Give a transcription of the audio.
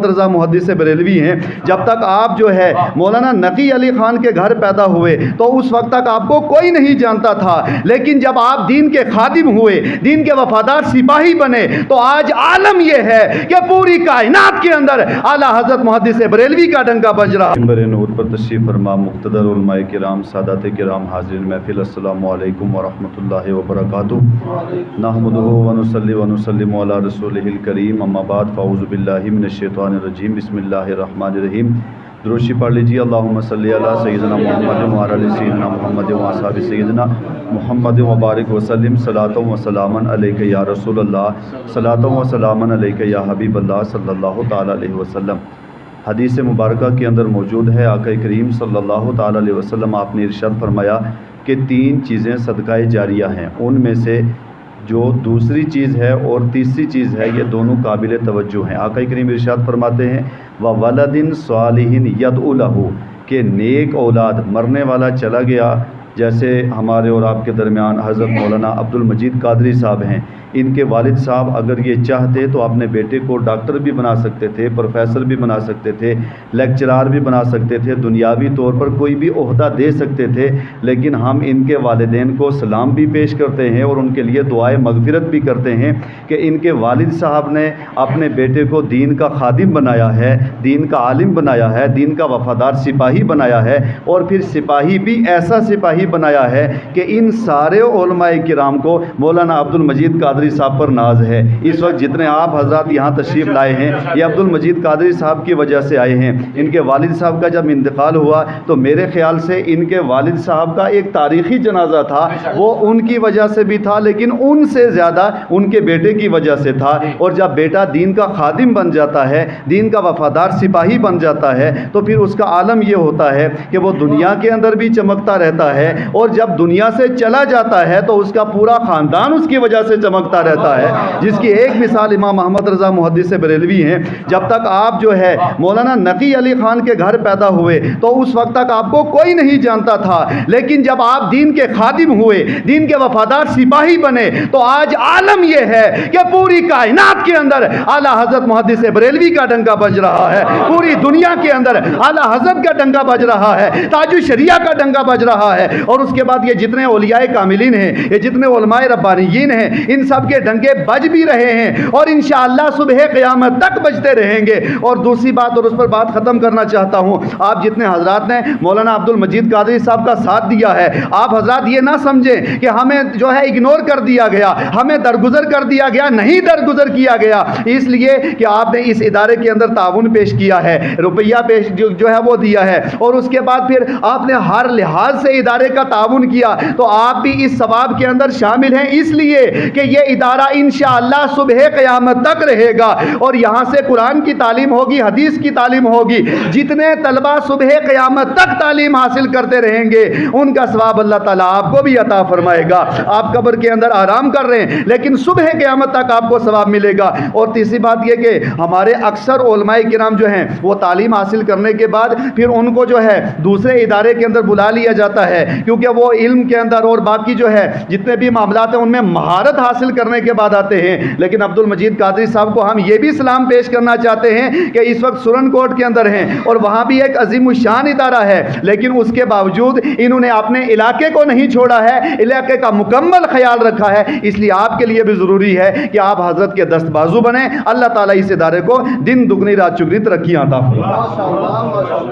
रज़ा मुहद्दिस बरेलवी हैं, जब तक आप जो है मौलाना नकी अली खान के घर पैदा हुए तो उस वक्त तक आपको कोई नहीं जानता था, लेकिन जब आप दीन के खादिम हुए, दीन के वफादार सिपाही बने, तो आज आलम यह है कि पूरी कायनात के अंदर आला हज़रत मुहद्दिस बरेलवी का डंका बज रहा। मिंबर नूर पर तशरीफ़ फरमा मुक़्तदर उलमाए किराम, सादात किराम, हाज़िरीन महफ़िल, अस्सलामु अलैकुम व रहमतुल्लाहि व बरकातुहू। नहमदुहु व नुसल्ली व नुसल्लिमु अला रसूलिहिल करीम, अम्मा बाद, फ़अऊज़ु बिल्लाहि मिनश शैतानिर रजीम, बिस्मिल्लाहिर रहमानिर रहीम। दुरूद पढ़ लीजिए। अल्लाहुम्मा सल्ली अला सय्यिदिना मुहम्मद व अला सय्यिदिना मुहम्मद व असहाबि सय्यिदिना मुहम्मद व बारिक व सल्लिम सलातन व सलामन अलैका या रसूल अल्लाह, सलातन व सलामन अलैका या हबीब अल्लाह सल्लल्लाहु तआला अलैहि वसल्लम। हदीस मुबारका के अंदर मौजूद है, आका करीम सल्लल्लाहु तआला अलैहि वसल्लम आपने इरशाद फरमाया कि 3 चीज़ें सदकाए जारिया हैं, उनमें से जो दूसरी चीज़ है और तीसरी चीज़ है, ये दोनों काबिल तवज्जो हैं। आका करीम इरशाद फरमाते हैं व वलदिन सालिहिन यदउ लहू, कि नेक औलाद, मरने वाला चला गया, जैसे हमारे और आपके दरमियान हज़रत मौलाना अब्दुल मजीद कादरी साहब हैं, इनके वालिद साहब अगर ये चाहते तो अपने बेटे को डॉक्टर भी बना सकते थे, प्रोफेसर भी बना सकते थे, लेक्चरार भी बना सकते थे, दुनियावी तौर पर कोई भी ओहदा दे सकते थे, लेकिन हम इनके वालिदैन को सलाम भी पेश करते हैं और उनके लिए दुआए मगफिरत भी करते हैं कि इनके वालिद साहब ने अपने बेटे को दीन का खादिम बनाया है, दीन का आलिम बनाया है, दीन का वफादार सिपाही बनाया है, और फिर सिपाही भी ऐसा सिपाही बनाया है कि इन सारे उलमाए किराम को मौलाना अब्दुल मजीद कादरी साहब पर नाज है। इस वक्त जितने आप हजरात यहाँ तशरीफ़ लाए हैं, ये अब्दुल मजीद कादरी साहब की वजह से आए हैं। इनके वालिद साहब का जब इंतकाल हुआ तो मेरे ख्याल से इनके वालिद साहब का एक तारीख़ी जनाजा था, वो उनकी वजह से भी था, लेकिन उनसे ज़्यादा उनके बेटे की वजह से था। और जब बेटा दीन का खादिम बन जाता है, दीन का वफादार सिपाही बन जाता है, तो फिर उसका आलम ये होता है कि वो दुनिया के अंदर भी चमकता रहता है, और जब दुनिया से चला जाता है तो उसका पूरा ख़ानदान उसकी वजह से चमकता रहता है। जिसकी एक मिसाल इमाम अहमद रज़ा मुहद्दिस बरेलवी हैं। जब तक आप जो है मौलाना नकी अली खान के घर पैदा हुए तो उस वक्त तक आपको कोई नहीं जानता था, लेकिन जब आप दीन के खादिम हुए, दीन के वफादार सिपाही बने, तो आज आलम यह है कि पूरी कायनात के अंदर आला हज़रत मुहद्दिस बरेलवी का डंका बज रहा है, पूरी दुनिया के अंदर आला हज़रत का डंका बज रहा है, ताजुल शरिया का डंका बज रहा है। और उसके बाद ये जितने औलियाए कामिलीन हैं, ये जितने उलमाए रब्बानियीन हैं, इन सब के डंके बज भी रहे हैं और इंशाअल्लाह सुबह क़यामत तक बजते रहेंगे। और दूसरी बात, और उस पर बात ख़त्म करना चाहता हूँ, आप जितने हजरात ने मौलाना अब्दुल मजीद कादरी साहब का साथ दिया है, आप हजरात ये ना समझें कि हमें जो है इग्नोर कर दिया गया, हमें दरगुजर कर दिया गया, नहीं दरगुजर किया गया, इसलिए कि आपने इस इदारे के अंदर ताउन पेश किया है, रुपया पेश जो है वो दिया है, और उसके बाद फिर आपने हर लिहाज से इदारे का ताउन किया, तो आप भी इस सवाब के अंदर शामिल हैं, इसलिए कि ये इदारा इंशाअल्लाह सुबह क़यामत तक रहेगा और यहाँ से कुरान की तालीम होगी, हदीस की तालीम होगी। जितने तलबा सुबह क़यामत तक तालीम हासिल करते रहेंगे, उनका सवाब अल्लाह ताला आपको भी अता फरमाएगा। आप कब्र के अंदर आराम कर रहे हैं, लेकिन सुबह क़यामत तक आपको सवाब मिलेगा। और तीसरी बात यह कि हमारे अक्सर उलमाए किराम जो हैं वो तालीम हासिल करने के बाद फिर उनको जो है दूसरे इदारे के अंदर बुला लिया जाता है, क्योंकि वो इल्म के अंदर और बाकी जो है जितने भी मामलात हैं उनमें महारत हासिल करने के बाद आते हैं। लेकिन अब्दुल मजीद कादरी साहब को हम ये भी सलाम पेश करना चाहते हैं कि इस वक्त सुरन कोट के अंदर हैं और वहाँ भी एक अजीम शान इदारा है, लेकिन उसके बावजूद इन्होंने अपने इलाके को नहीं छोड़ा है, इलाके का मुकम्मल ख्याल रखा है। इसलिए आपके लिए भी ज़रूरी है कि आप हज़रत के दस्तबाजू बने। अल्लाह ताला इस इदारे को दिन दुगनी रात चुगनी तरक्की अता फरमाए।